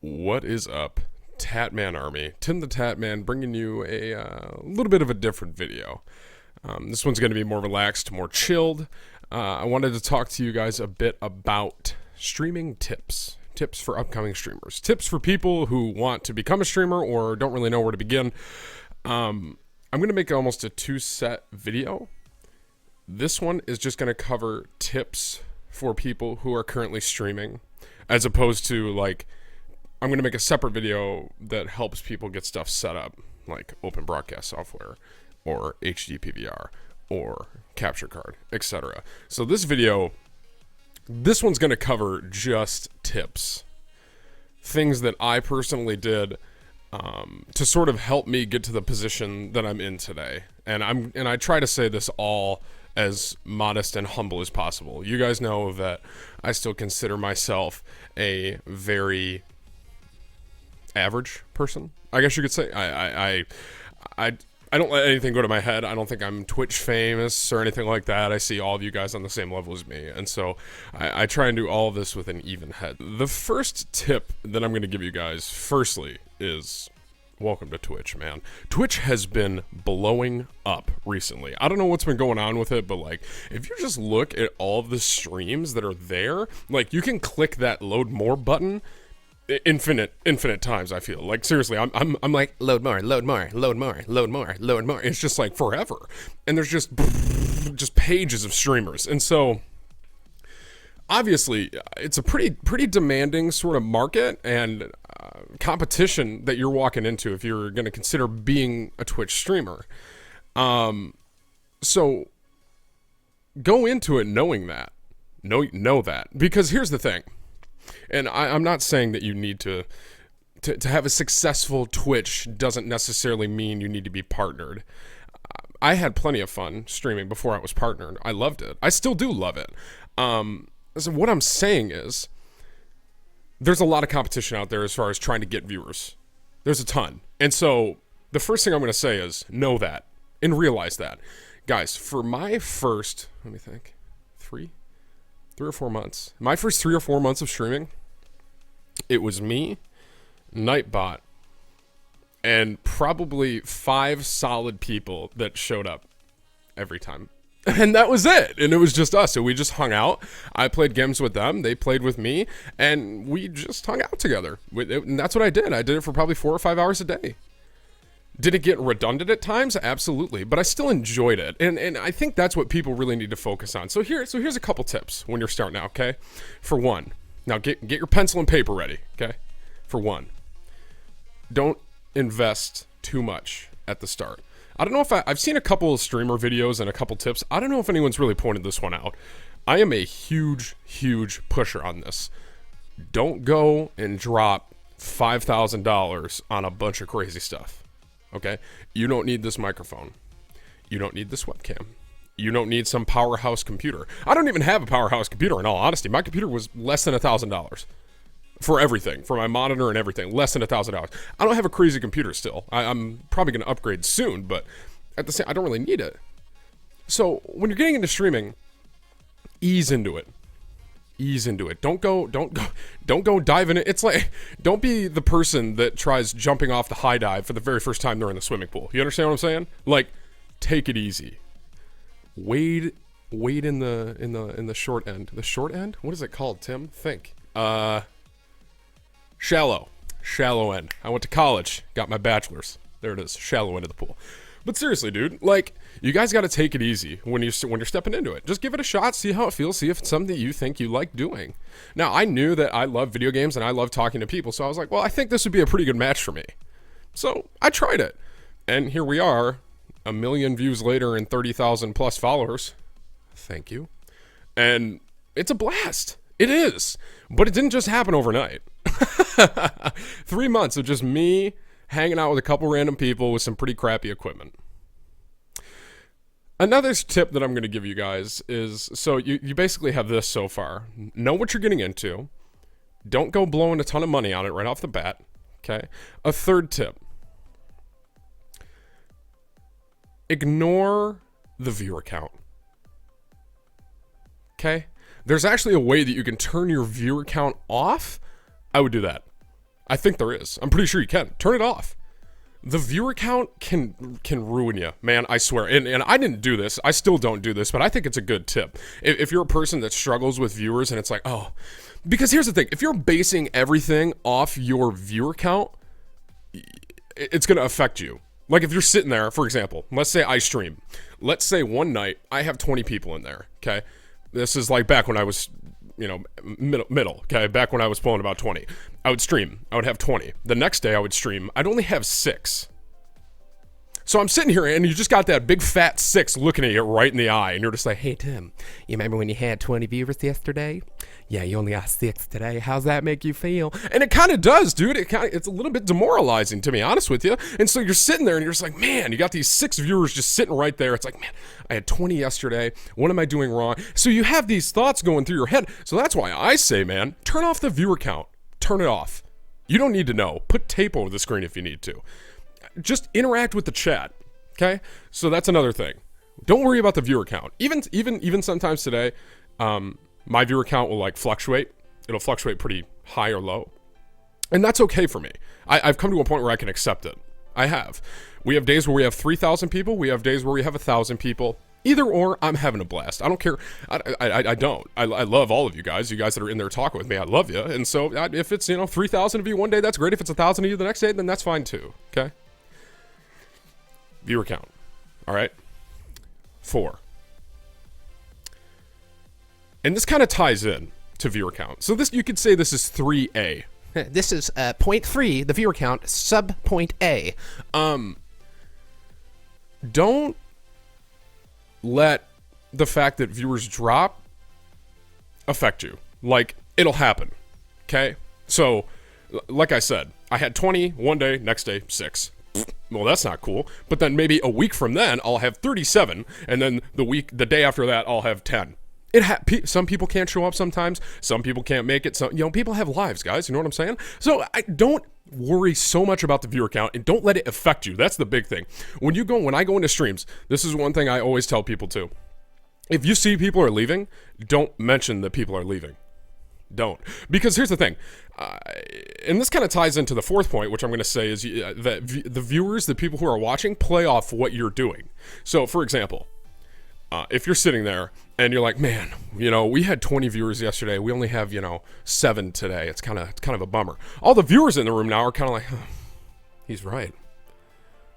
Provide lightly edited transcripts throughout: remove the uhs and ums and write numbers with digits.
What is up, Tatman Army? Tim the Tatman bringing you a little bit of a different video. This one's going to be more relaxed, more chilled. I wanted to talk to you guys a bit about streaming tips. Tips for upcoming streamers. Tips for people who want to become a streamer or don't really know where to begin. I'm going to make almost a two-set video. This one is just going to cover tips for people who are currently streaming, as opposed to, like, I'm going to make a separate video that helps people get stuff set up, like open broadcast software or HD PVR or capture card, etc. So this one's going to cover just tips, things that I personally did to sort of help me get to the position that I'm in today. And I try to say this all as modest and humble as possible. You guys know that I still consider myself a very average person, I guess you could say. I don't let anything go to my head. I don't think I'm Twitch famous or anything like that. I see all of you guys on the same level as me, and so I try and do all of this with an even head. The first tip that I'm going to give you guys, firstly, is welcome to Twitch, man. Twitch has been blowing up recently. I don't know what's been going on with it, but like, if you just look at all of the streams that are there, like, you can click that load more button infinite times. I feel like, seriously, I'm like, load more. It's just like forever, and there's just pages of streamers. And so obviously it's a pretty demanding sort of market and competition that you're walking into if you're going to consider being a Twitch streamer. So go into it knowing that, know that, because here's the thing. And I'm not saying that you need to have a successful Twitch doesn't necessarily mean you need to be partnered. I had plenty of fun streaming before I was partnered. I loved it. I still do love it. So what I'm saying is, there's a lot of competition out there as far as trying to get viewers. There's a ton. And so the first thing I'm going to say is know that and realize that. Guys, for my first, let me think, 3 or 4 months. My first 3 or 4 months of streaming, it was me, Nightbot, and probably 5 solid people that showed up every time. And that was it. And it was just us. So we just hung out. I played games with them. They played with me. And we just hung out together. And that's what I did. I did it for probably 4 or 5 hours a day. Did it get redundant at times? Absolutely. But I still enjoyed it. And I think that's what people really need to focus on. So here's a couple tips when you're starting out, okay? For one, now get your pencil and paper ready, okay? For one, don't invest too much at the start. I don't know if I've seen a couple of streamer videos and a couple tips. I don't know if anyone's really pointed this one out. I am a huge pusher on this. Don't go and drop $5,000 on a bunch of crazy stuff. Okay? You don't need this microphone. You don't need this webcam. You don't need some powerhouse computer. I don't even have a powerhouse computer, in all honesty. My computer was less than $1,000 for everything, for my monitor and everything, less than $1,000. I don't have a crazy computer still. I'm probably going to upgrade soon, but at the same, I don't really need it. So when you're getting into streaming, ease into it. Ease into it. Don't go dive in it. It's like, don't be the person that tries jumping off the high dive for the very first time they're in the swimming pool. You understand what I'm saying? Like, take it easy. Wade in the short end. The short end? What is it called, Tim? Think. Shallow end. I went to college, got my bachelor's. There it is. Shallow end of the pool. But seriously, dude, like, you guys got to take it easy when you're stepping into it. Just give it a shot, see how it feels, see if it's something that you think you like doing. Now, I knew that I love video games and I love talking to people, so I was like, well, I think this would be a pretty good match for me. So I tried it, and here we are, 1 million views later and 30,000 plus followers. Thank you. And it's a blast. It is. But it didn't just happen overnight. 3 months of just me hanging out with a couple random people with some pretty crappy equipment. Another tip that I'm going to give you guys is, so you basically have this so far. Know what you're getting into. Don't go blowing a ton of money on it right off the bat. Okay? A third tip. Ignore the viewer count. Okay? There's actually a way that you can turn your viewer count off. I would do that. I think there is. I'm pretty sure you can. Turn it off. The viewer count can ruin you, man, I swear. And I didn't do this. I still don't do this, but I think it's a good tip. If you're a person that struggles with viewers and it's like, oh, because here's the thing. If you're basing everything off your viewer count, it's going to affect you. Like if you're sitting there, for example, let's say I stream. Let's say one night I have 20 people in there, okay? This is like back when I was, middle, okay? Back when I was pulling about 20. I would stream. I would have 20. The next day I would stream. I'd only have 6. So I'm sitting here and you just got that big fat 6 looking at you right in the eye. And you're just like, hey, Tim, you remember when you had 20 viewers yesterday? Yeah, you only got 6 today. How's that make you feel? And it kind of does, dude. It's a little bit demoralizing, to be honest with you. And so you're sitting there and you're just like, man, you got these 6 viewers just sitting right there. It's like, man, I had 20 yesterday. What am I doing wrong? So you have these thoughts going through your head. So that's why I say, man, turn off the viewer count. Turn it off. You don't need to know. Put tape over the screen if you need to. Just interact with the chat, okay? So that's another thing. Don't worry about the viewer count. Even sometimes today, my viewer count will like fluctuate. It'll fluctuate pretty high or low, and that's okay for me. I've come to a point where I can accept it. I have. We have days where we have 3,000 people. We have days where we have 1,000 people. Either or, I'm having a blast. I don't care. I don't. I love all of you guys. You guys that are in there talking with me, I love you. And so if it's 3,000 of you one day, that's great. If it's 1,000 of you the next day, then that's fine too. Okay. Viewer count. All right. 4. And this kind of ties in to viewer count. So this, you could say this is 3A. This is point 3, the viewer count, sub point A. Don't let the fact that viewers drop affect you. Like, it'll happen. Okay? So, like I said, I had 20 one day, next day, 6. Well, that's not cool. But then maybe a week from then, I'll have 37. And then the day after that, I'll have 10. Some people can't show up sometimes. Some people can't make it. So, people have lives, guys. You know what I'm saying? So, I don't worry so much about the viewer count and don't let it affect you. That's the big thing. When I go into streams, this is one thing I always tell people too. If you see people are leaving, don't mention that people are leaving. Don't. Because here's the thing. And this kind of ties into the 4th point, which I'm going to say is that the viewers, the people who are watching, play off what you're doing. So, for example, if you're sitting there and you're like, man, we had 20 viewers yesterday. We only have, 7 today. It's kind of a bummer. All the viewers in the room now are kind of like, oh, he's right.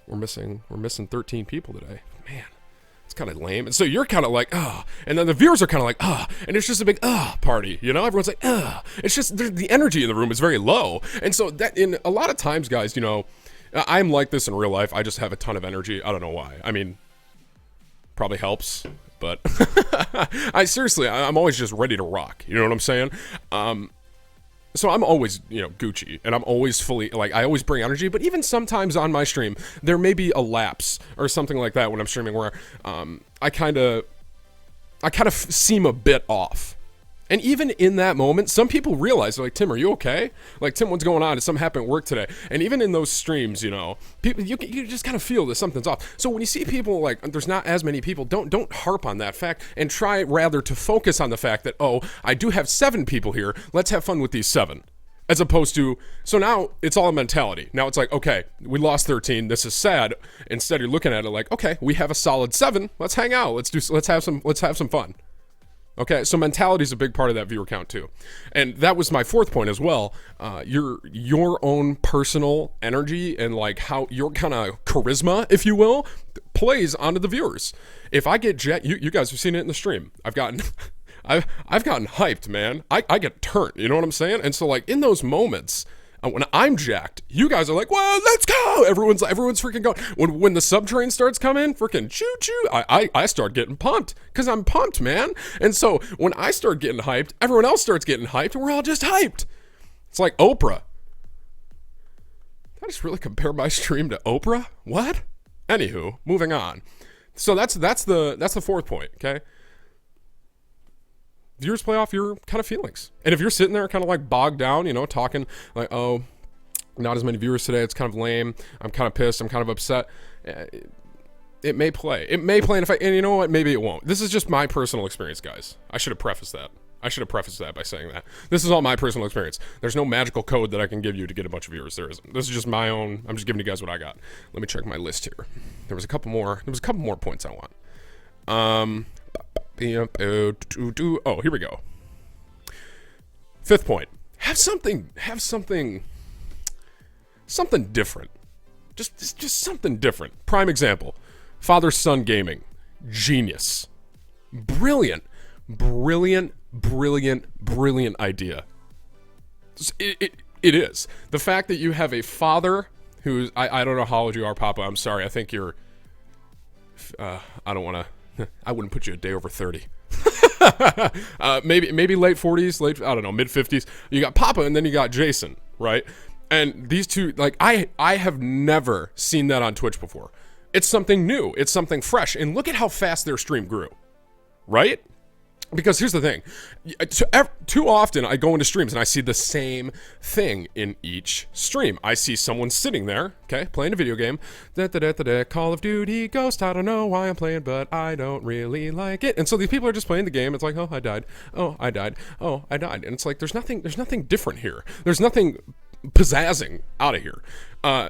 We're missing 13 people today. Man, it's kind of lame. And so you're kind of like, oh, and then the viewers are kind of like, oh, and it's just a big party. Everyone's like, it's just the energy in the room is very low. And so that in a lot of times, guys, I'm like this in real life. I just have a ton of energy. I don't know why. I mean, probably helps, but I'm always just ready to rock. You know what I'm saying? So I'm always, Gucci, and I'm always fully, I always bring energy, but even sometimes on my stream, there may be a lapse or something like that when I'm streaming where I kind of seem a bit off. And even in that moment, some people realize, they're like, Tim, are you okay? Like, Tim, what's going on? Did something happen at work today? And even in those streams, people, you just kind of feel that something's off. So when you see people, like, there's not as many people, don't harp on that fact and try rather to focus on the fact that, oh, I do have 7 people here. Let's have fun with these 7. As opposed to, so now it's all a mentality. Now it's like, okay, we lost 13. This is sad. Instead, you're looking at it like, okay, we have a solid 7. Let's hang out. Let's have some fun. Okay, so mentality is a big part of that viewer count too. And that was my 4th point as well. Your own personal energy and like how your kind of charisma, if you will, plays onto the viewers. If I get you guys have seen it in the stream. I've gotten hyped, man. I get turned, you know what I'm saying? And so like in those moments, when I'm jacked, you guys are like, well, let's go. Everyone's freaking going. When the subtrain starts coming, freaking choo choo, I start getting pumped because I'm pumped, man. And so when I start getting hyped, everyone else starts getting hyped, and we're all just hyped. It's like Oprah. Did I just really compare my stream to Oprah? What? Anywho, moving on. So that's the 4th point. Okay. Viewers play off your kind of feelings. And if you're sitting there kind of like bogged down, talking like, oh, not as many viewers today, it's kind of lame, I'm kind of pissed, I'm kind of upset, it may play in effect. And you know what? Maybe it won't. This is just my personal experience, guys. I should have prefaced that. I should have prefaced that by saying that. This is all my personal experience. There's no magical code that I can give you to get a bunch of viewers. There isn't. This is just my own. I'm just giving you guys what I got. Let me check my list here. There was a couple more points I want. Oh, here we go. 5th point. Have something different. Just something different. Prime example. Father-son gaming. Genius. Brilliant idea. It is. The fact that you have a father who's, I don't know how old you are, Papa. I'm sorry. I think you're, I don't want to, I wouldn't put you a day over 30. Maybe late 40s, I don't know, mid 50s. You got Papa and then you got Jason, right? And these two, like, I have never seen that on Twitch before. It's something new. It's something fresh. And look at how fast their stream grew, right? Because here's the thing. Too often I go into streams and I see the same thing in each stream. I see someone sitting there, okay, playing a video game. Call of Duty Ghost. I don't know why I'm playing, but I don't really like it. And so these people are just playing the game. It's like, oh, I died. Oh, I died. Oh, I died. And it's like, there's nothing different here. There's nothing pizzazzing out of here.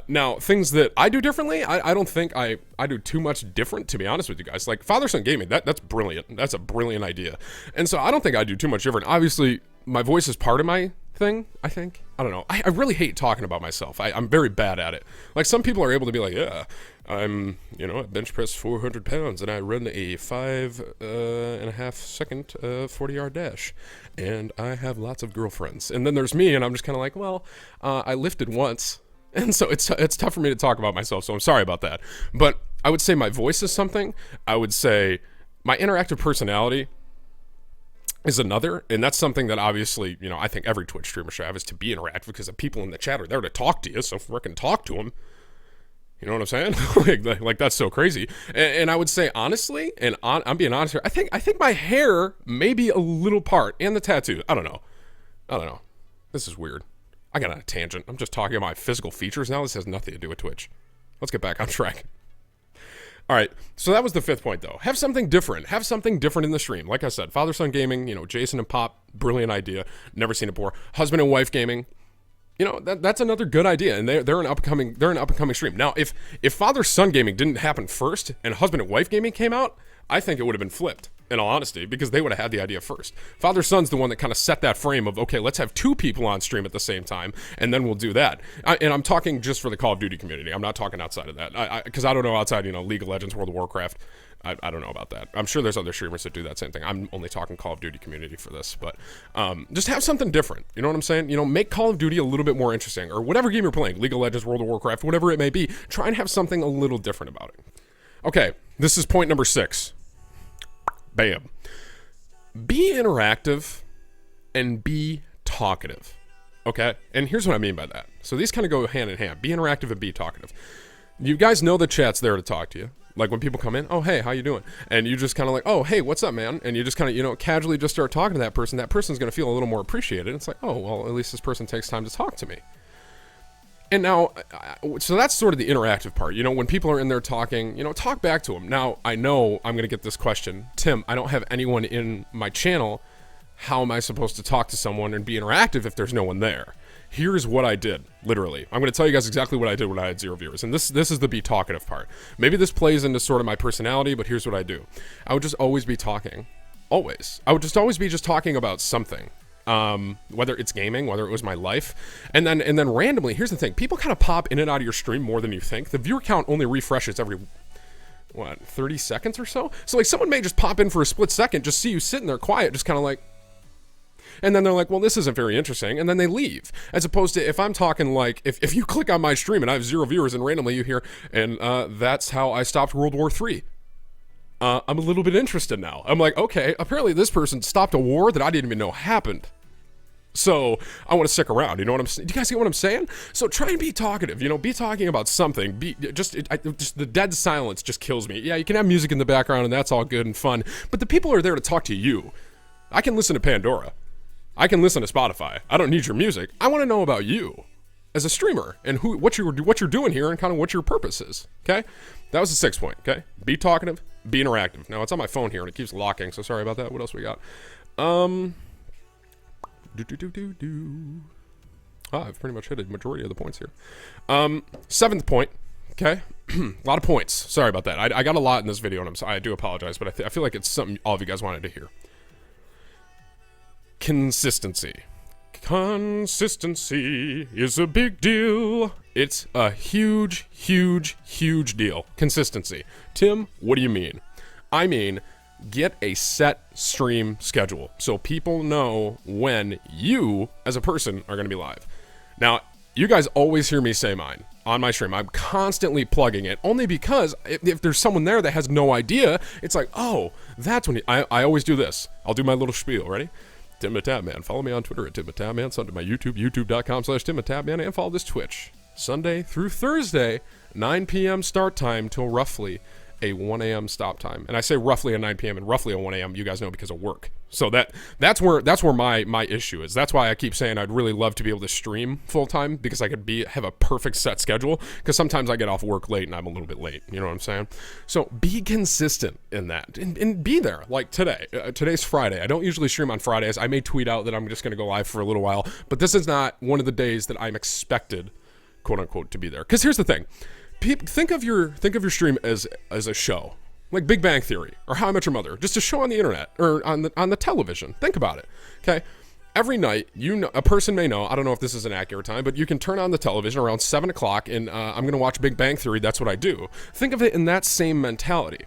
Now, things that I do differently, I don't think I do too much different, to be honest with you guys. Like, father-son gaming, that's brilliant. That's a brilliant idea. And so I don't think I do too much different. Obviously, my voice is part of my thing, I think. I don't know. I really hate talking about myself. I'm very bad at it. Like, some people are able to be like, yeah, I'm, I bench press 400 pounds and I run a 5.5 second 40-yard dash. And I have lots of girlfriends. And then there's me, and I'm just kind of like, well, I lifted once. And so it's tough for me to talk about myself, so I'm sorry about that. But I would say my voice is something. I would say my interactive personality is another, and that's something that obviously, I think every Twitch streamer should have, is to be interactive, because the people in the chat are there to talk to you, so frickin' talk to them. You know what I'm saying? like that's so crazy. And I would say, honestly, I'm being honest here, I think my hair may be a little part, and the tattoo. I don't know. This is weird. I got on a tangent. I'm just talking about my physical features now. This has nothing to do with Twitch. Let's get back on track. All right, so that was the 5th point, though. Have something different. Have something different in the stream. Like I said, father-son gaming, Jason and Pop, brilliant idea. Never seen it before. Husband and wife gaming, that's another good idea, and they're an up-and-coming stream. Now, if father-son gaming didn't happen first and husband and wife gaming came out, I think it would have been flipped, in all honesty, because they would have had the idea first. Father-son's the one that kind of set that frame of, okay, let's have 2 people on stream at the same time, and then we'll do that. And I'm talking just for the Call of Duty community. I'm not talking outside of that, because I don't know outside, League of Legends, World of Warcraft. I don't know about that. I'm sure there's other streamers that do that same thing. I'm only talking Call of Duty community for this, but just have something different. You know what I'm saying? Make Call of Duty a little bit more interesting, or whatever game you're playing, League of Legends, World of Warcraft, whatever it may be. Try and have something a little different about it. Okay, this is point number 6. Bam. Be interactive and be talkative. Okay? And here's what I mean by that. So these kind of go hand in hand. Be interactive and be talkative. You guys know the chat's there to talk to you. Like when people come in, oh, hey, how you doing? And you just kind of like, oh, hey, what's up, man? And you just kind of, casually just start talking to that person. That person's going to feel a little more appreciated. It's like, oh, well, at least this person takes time to talk to me. And now, so that's sort of the interactive part. When people are in there talking, talk back to them. Now, I know I'm going to get this question. Tim, I don't have anyone in my channel. How am I supposed to talk to someone and be interactive if there's no one there? Here's what I did, literally. I'm going to tell you guys exactly what I did when I had 0 viewers. And this is the be talkative part. Maybe this plays into sort of my personality, but here's what I do. I would just always be talking. Always. I would just always be just talking about something. Whether it's gaming, whether it was my life, and then randomly, here's the thing, people kind of pop in and out of your stream more than you think. The viewer count only refreshes every 30 seconds or so. So like someone may just pop in for a split second, just see you sitting there quiet, just kind of like, and then they're like, well, this isn't very interesting, and then they leave. As opposed to if I'm talking like, if you click on my stream and I have 0 viewers and randomly you hear, and that's how I stopped World War III. I'm a little bit interested now. I'm like, okay, apparently this person stopped a war that I didn't even know happened. So I want to stick around. You know what I'm saying? Do you guys get what I'm saying? So try and be talkative. Be talking about something. Just the dead silence just kills me. Yeah, you can have music in the background and that's all good and fun, but the people are there to talk to you. I can listen to Pandora. I can listen to Spotify. I don't need your music. I want to know about you as a streamer and what you're doing here and kind of what your purpose is. Okay, that was the 6th point. Okay, be talkative, be interactive. Now it's on my phone here and it keeps locking, so sorry about that. What else we got? I've pretty much hit a majority of the points here. 7th point. Okay. A lot of points. Sorry about that. I got a lot in this video, and I do apologize, but I feel like it's something all of you guys wanted to hear. Consistency. Consistency is a big deal. It's a huge, huge, huge deal. Consistency. Tim, what do you mean? I mean, get a set stream schedule so people know when you, as a person, are going to be live. Now, you guys always hear me say mine on my stream. I'm constantly plugging it only because if there's someone there that has no idea, it's like, oh, that's when I always do this. I'll do my little spiel. Ready? TimTheTatMan. Follow me on Twitter at TimTheTatMan. Sub to my YouTube, youtube.com/TimTheTatMan, and follow this Twitch. Sunday through Thursday, 9 p.m. start time till roughly a 1 a.m. stop time. And I say roughly a 9 p.m. and roughly a 1 a.m. you guys know because of work. So that's where my issue is. That's why I keep saying I'd really love to be able to stream full time, because I could have a perfect set schedule, because sometimes I get off work late and I'm a little bit late. You know what I'm saying? So be consistent in that and be there. Like today. Today's Friday. I don't usually stream on Fridays. I may tweet out that I'm just going to go live for a little while, but this is not one of the days that I'm expected, quote unquote, to be there. Because here's the thing. Think of your stream as a show, like Big Bang Theory or How I Met Your Mother, just a show on the internet or on the television. Think about it. Okay, every night, a person may know. I don't know if this is an accurate time, but you can turn on the television around 7 o'clock, and I'm gonna watch Big Bang Theory. That's what I do. Think of it in that same mentality.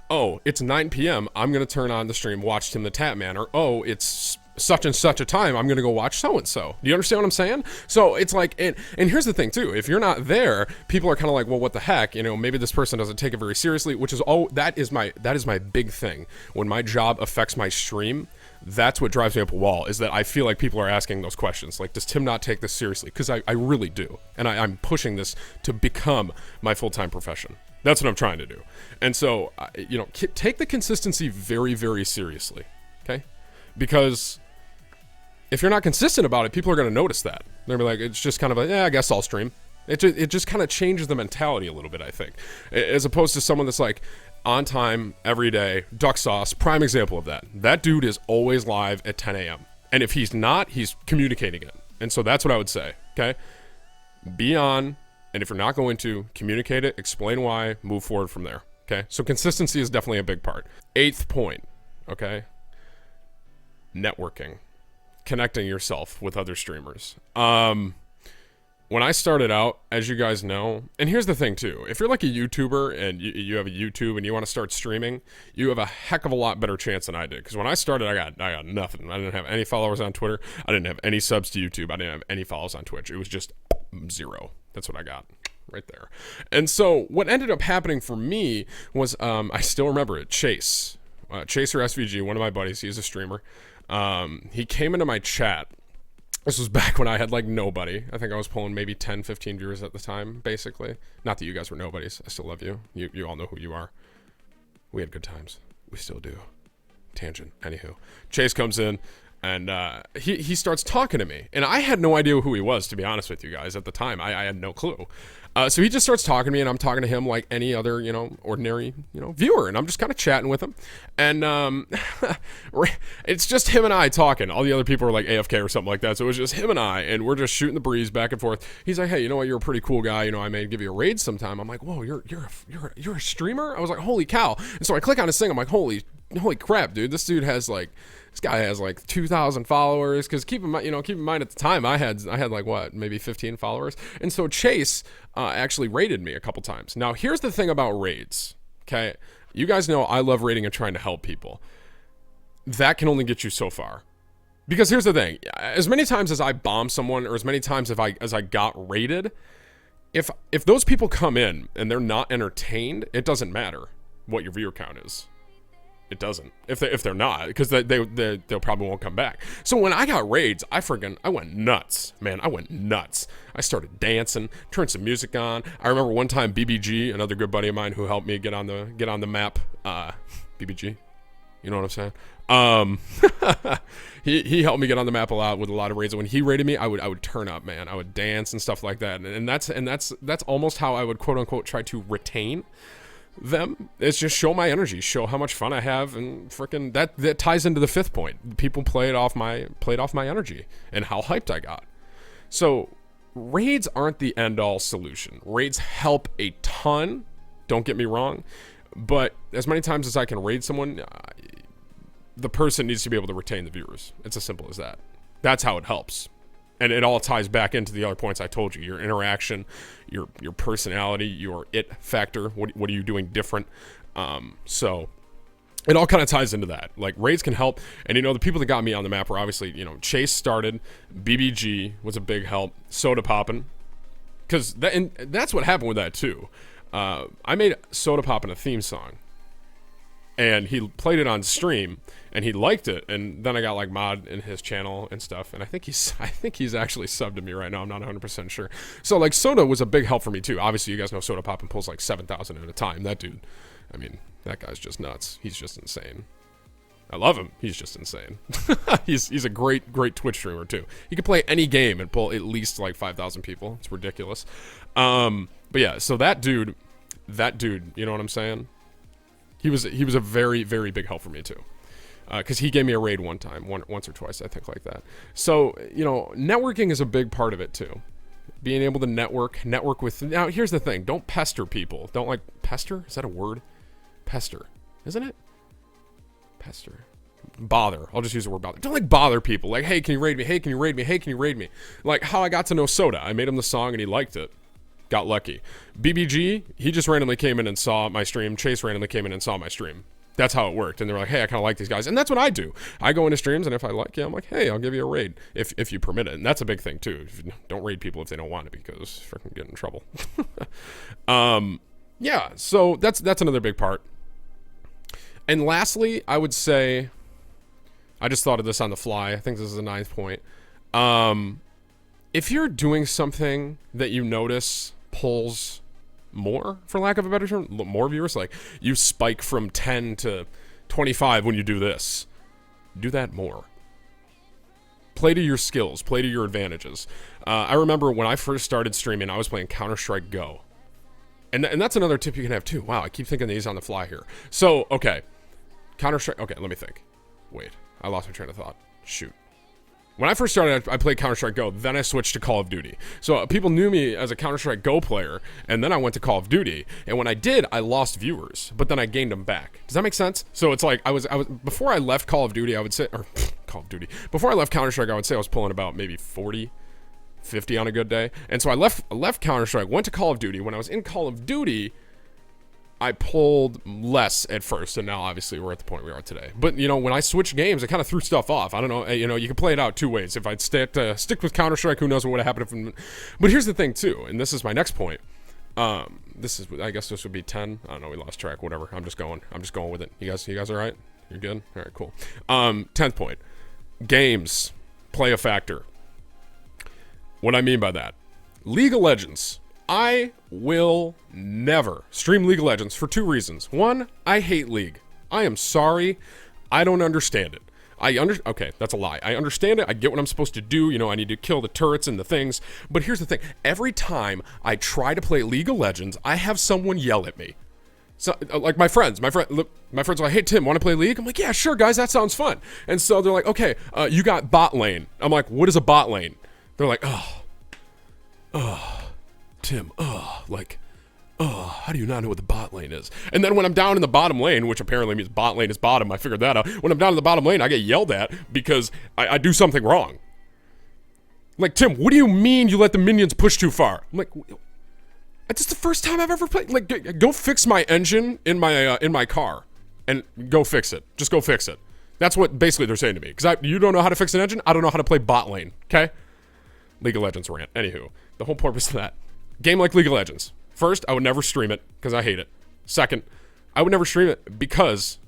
Oh, it's 9 p.m. I'm gonna turn on the stream, watch TimTheTatMan, or oh, it's such and such a time, I'm gonna go watch so and so. Do you understand what I'm saying? So it's like, and here's the thing too, if you're not there, people are kind of like, well, what the heck, maybe this person doesn't take it very seriously, which is that is my big thing. When my job affects my stream, that's what drives me up a wall, is that I feel like people are asking those questions, like, does Tim not take this seriously? Because I really do, and I'm pushing this to become my full-time profession. That's what I'm trying to do. And so take the consistency very, very seriously. Okay, because if you're not consistent about it, people are going to notice that. They're going to be like, it's just kind of like, yeah, I guess I'll stream. It just kind of changes the mentality a little bit, I think. As opposed to someone that's like, on time, every day, duck sauce, prime example of that. That dude is always live at 10 a.m. And if he's not, he's communicating it. And so that's what I would say, okay? Be on, and if you're not going to, communicate it, explain why, move forward from there, okay? So consistency is definitely a big part. 8th point, okay? Networking. Connecting yourself with other streamers. When I started out, as you guys know, and here's the thing too, if you're like a YouTuber and you have a YouTube and you want to start streaming, you have a heck of a lot better chance than I did. Because when I started, I got nothing. I didn't have any followers on Twitter. I didn't have any subs to YouTube. I didn't have any follows on Twitch. It was just 0. That's what I got right there. And so what ended up happening for me was, I still remember it, Chaser SVG, one of my buddies, he's a streamer. He came into my chat. This was back when I had like nobody. I think I was pulling maybe 10, 15 viewers at the time, basically. Not that you guys were nobodies. I still love you. You all know who you are. We had good times. We still do. Tangent. Anywho. Chase comes in and he starts talking to me. And I had no idea who he was, to be honest with you guys, at the time. I had no clue. So he just starts talking to me, and I'm talking to him like any other, ordinary, viewer. And I'm just kind of chatting with him. And it's just him and I talking. All the other people are like AFK or something like that. So it was just him and I, and we're just shooting the breeze back and forth. He's like, hey, you know what? You're a pretty cool guy. I may give you a raid sometime. I'm like, whoa, you're a streamer? I was like, holy cow. And so I click on his thing. I'm like, holy crap, dude. This guy has like 2,000 followers. Because keep in mind at the time I had like what, maybe 15 followers. And so Chase actually raided me a couple times. Now here's the thing about raids. Okay, you guys know I love raiding and trying to help people. That can only get you so far. Because here's the thing: as many times as I bomb someone, or as many times as I got raided, if those people come in and they're not entertained, it doesn't matter what your viewer count is. It doesn't. If they're not, because they'll probably won't come back. So when I got raids, I went nuts, man. I went nuts. I started dancing, turned some music on. I remember one time BBG, another good buddy of mine who helped me get on the map. BBG, you know what I'm saying? He helped me get on the map a lot with a lot of raids. When he raided me, I would turn up, man. I would dance and stuff like that. And that's almost how I would quote unquote try to retain. them. It's just show my energy, show how much fun I have, and freaking that ties into the fifth point. People played off my energy and how hyped I got. So raids aren't the end-all solution. Raids help a ton, don't get me wrong, but as many times as I can raid someone, the person needs to be able to retain the viewers. It's as simple as that. That's how it helps. And it all ties back into the other points I told you. Your interaction, your personality, your it factor. What are you doing different? So it all kind of ties into that. Like, raids can help. And, you know, the people that got me on the map were obviously, you know, Chase started. BBG was a big help. Soda Poppin'. Because that's what happened with that, too. I made Soda Poppin' a theme song. And he played it on stream, and he liked it. And then I got like mod in his channel and stuff. And I think he's actually subbed to me right now. I'm not 100% sure. So like Soda was a big help for me too. Obviously, you guys know Soda Poppin' pulls like 7,000 at a time. That dude, I mean, that guy's just nuts. He's just insane. I love him. He's just insane. he's a great Twitch streamer too. He can play any game and pull at least like 5,000 people. It's ridiculous. But yeah, so that dude, you know what I'm saying? He was a very, very big help for me too, because he gave me a raid once or twice, I think, like that. So, you know, networking is a big part of it too. Being able to network with. Now, here's the thing: don't pester people. Don't like pester. Is that a word? Pester, isn't it? Pester. Bother. I'll just use the word bother. Don't like bother people. Like, hey, can you raid me? Hey, can you raid me? Hey, can you raid me? Like how I got to know Soda. I made him the song and he liked it. Got lucky. BBG, he just randomly came in and saw my stream. Chase randomly came in and saw my stream. That's how it worked. And they're like, hey, I kind of like these guys. And that's what I do. I go into streams, and if I like you, I'm like, hey, I'll give you a raid if you permit it. And that's a big thing, too. Don't raid people if they don't want it, because freaking get in trouble. Yeah, so that's another big part. And lastly, I would say, I just thought of this on the fly. I think this is the 9th point. If you're doing something that you notice pulls more, for lack of a better term, more viewers, like you spike from 10 to 25 when you do this, do that more. Play to your skills, play to your advantages. I remember when I first started streaming, I was playing Counter-Strike Go. And that's another tip you can have too. Wow, I keep thinking these on the fly here. So, okay. Counter-Strike, okay, let me think. Wait, I lost my train of thought. Shoot. When I first started, I played Counter-Strike Go. Then I switched to Call of Duty. So people knew me as a Counter-Strike Go player, and then I went to Call of Duty. And when I did, I lost viewers, but then I gained them back. Does that make sense? So it's like I was before I left Call of Duty, I would say, or Call of Duty. Before I left Counter-Strike, I would say I was pulling about maybe 40, 50 on a good day. And so I left Counter-Strike, went to Call of Duty. When I was in Call of Duty, I pulled less at first, and now obviously we're at the point we are today. But, you know, when I switched games, I kind of threw stuff off. I don't know, you know, you can play it out two ways. If I'd stick with Counter-Strike, who knows what would have happened if... But here's the thing, too, and this is my next point. I guess this would be 10. I don't know, we lost track, whatever. I'm just going with it. You guys all right? You're good? All right, cool. 10th point. Games play a factor. What I mean by that, League of Legends. I will never stream League of Legends for two reasons. One, I hate League. I am sorry. I don't understand it. Okay, that's a lie. I understand it. I get what I'm supposed to do. You know, I need to kill the turrets and the things. But here's the thing. Every time I try to play League of Legends, I have someone yell at me. So, like my friends are like, hey, Tim, want to play League? I'm like, yeah, sure, guys, that sounds fun. And so they're like, okay, you got bot lane. I'm like, what is a bot lane? They're like, Tim, how do you not know what the bot lane is? And then when I'm down in the bottom lane, which apparently means bot lane is bottom, I figured that out. When I'm down in the bottom lane, I get yelled at because I do something wrong. Like, Tim, what do you mean you let the minions push too far? I'm like, it's just the first time I've ever played. Like, go fix my engine in my car, and go fix it. Just go fix it. That's what basically they're saying to me. Because you don't know how to fix an engine, I don't know how to play bot lane. Okay? League of Legends rant. Anywho, the whole purpose of that. Game like League of Legends. First, I would never stream it because I hate it. Second, I would never stream it because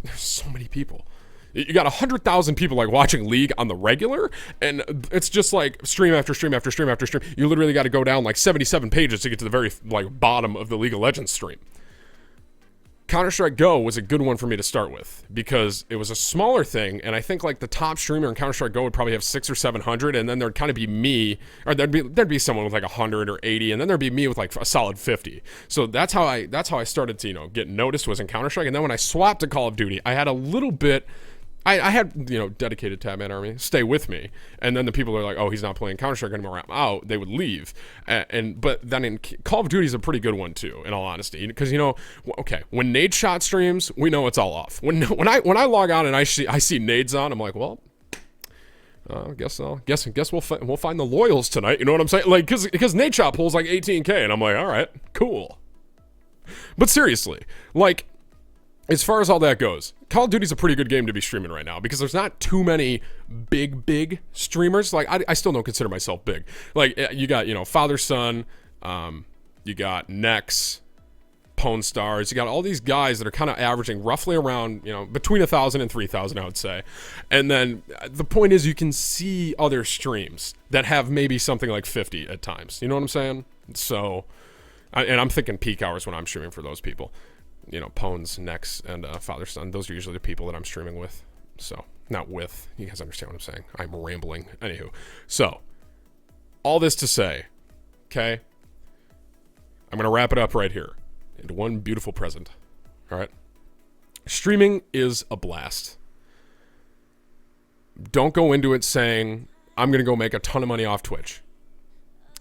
there's so many people. You got 100,000 people like watching League on the regular, and it's just like stream after stream after stream after stream. You literally got to go down like 77 pages to get to the very like bottom of the League of Legends stream. Counter-Strike Go was a good one for me to start with because it was a smaller thing, and I think like the top streamer in Counter-Strike Go would probably have 600 or 700, and then there'd kind of be me, or there'd be someone with like 100 or 80, and then there'd be me with like a solid 50. So that's how I started to, you know, get noticed, was in Counter-Strike. And then when I swapped to Call of Duty, I had a little bit. I had, you know, dedicated TatMan army stay with me, and then the people are like, oh, he's not playing Counter-Strike anymore, I'm out, they would leave. But then in Call of Duty is a pretty good one too, in all honesty, because, you know, okay, when Nade Shot streams, we know it's all off. When I log on and I see nades on, I'm like, well, guess we'll find the loyals tonight. You know what I'm saying? Like, because Nade Shot pulls like 18K, and I'm like, all right, cool. But seriously, like, as far as all that goes, Call of Duty's a pretty good game to be streaming right now because there's not too many big streamers. Like, I still don't consider myself big. Like, you got, you know, Father Son, you got Nex, Pwn Stars, you got all these guys that are kind of averaging roughly around, you know, between 1,000 and 3,000, I would say. And then the point is, you can see other streams that have maybe something like 50 at times. You know what I'm saying? So, and I'm thinking peak hours when I'm streaming for those people. You know, Pwn's, Nex, and Father Son. Those are usually the people that I'm streaming with. So, not with. You guys understand what I'm saying. I'm rambling. Anywho. So, all this to say, okay, I'm going to wrap it up right here into one beautiful present. All right? Streaming is a blast. Don't go into it saying, I'm going to go make a ton of money off Twitch.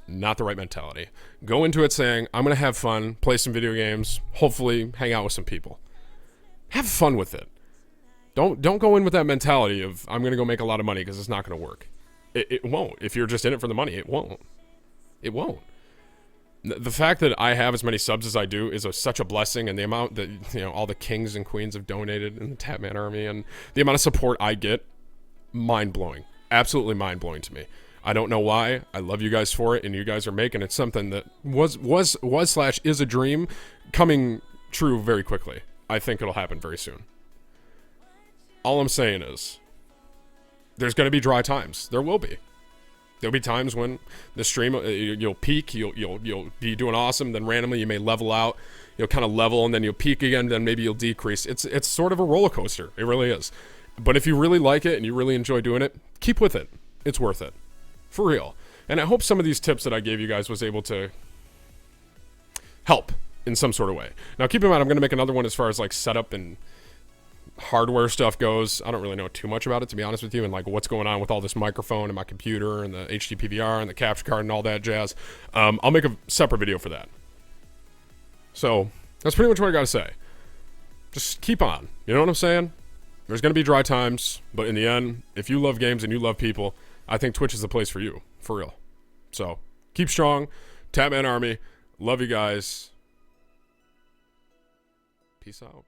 Not the right mentality. Go into it saying, I'm going to have fun, play some video games, hopefully hang out with some people. Have fun with it. Don't go in with that mentality of, I'm going to go make a lot of money, because it's not going to work. It won't. If you're just in it for the money, it won't. It won't. The fact that I have as many subs as I do is such a blessing, and the amount that, you know, all the kings and queens have donated in the TatMan army, and the amount of support I get, mind-blowing. Absolutely mind-blowing to me. I don't know why. I love you guys for it, and you guys are making it something that was/is a dream coming true very quickly. I think it'll happen very soon. All I'm saying is, there's going to be dry times. There will be. There'll be times when the stream, you'll peak, you'll be doing awesome, then randomly you may level out, you'll kind of level, and then you'll peak again, then maybe you'll decrease. It's sort of a roller coaster. It really is. But if you really like it and you really enjoy doing it, keep with it. It's worth it. For real. And I hope some of these tips that I gave you guys was able to help in some sort of way. Now, keep in mind, I'm going to make another one as far as like setup and hardware stuff goes. I don't really know too much about it, to be honest with you, and like what's going on with all this microphone and my computer and the HD PVR and the capture card and all that jazz. I'll make a separate video for that. So that's pretty much what I got to say. Just keep on. You know what I'm saying? There's going to be dry times, but in the end, if you love games and you love people, I think Twitch is the place for you, for real. So, keep strong. TatMan Army. Love you guys. Peace out.